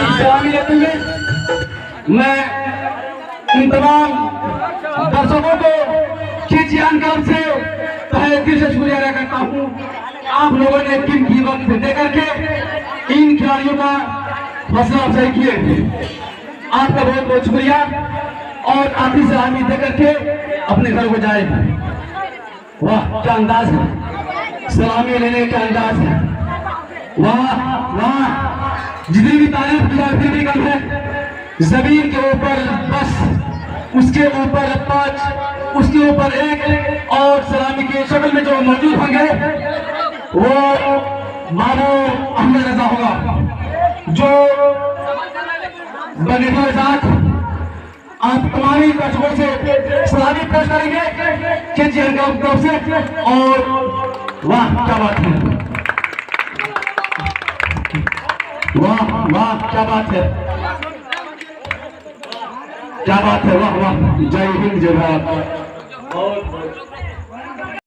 सलामी लेते हुए मैं इन तमाम दर्शकों को खींचियान क्लब से तहे दिल से शुक्रिया अदा करता हूँ। आप लोगों ने कीमती वक्त देकर के इन खिलाड़ियों का हौसला अफजाई किए, आपका बहुत बहुत शुक्रिया। और आखिरी सलामी देकर के अपने घर को जाए। वाह क्या अंदाज है, सलामी लेने का अंदाज है, वाह वाह। जितनी भी तारीफ की जाए फिर भी कम है। जमीन के ऊपर बस, उसके ऊपर 5, उसके ऊपर 1 और सलामी की शक्ल में जो मौजूद होंगे वो बाबू अहमद रजा होगा, जो बने साथ आप तमामी दर्शकों से सलामी पेश करेंगे केजीएन की तरफ से। और वाह क्या बात है, वाह वाह क्या बात है, क्या बात है, वाह वाह। जय हिंद जय भारत।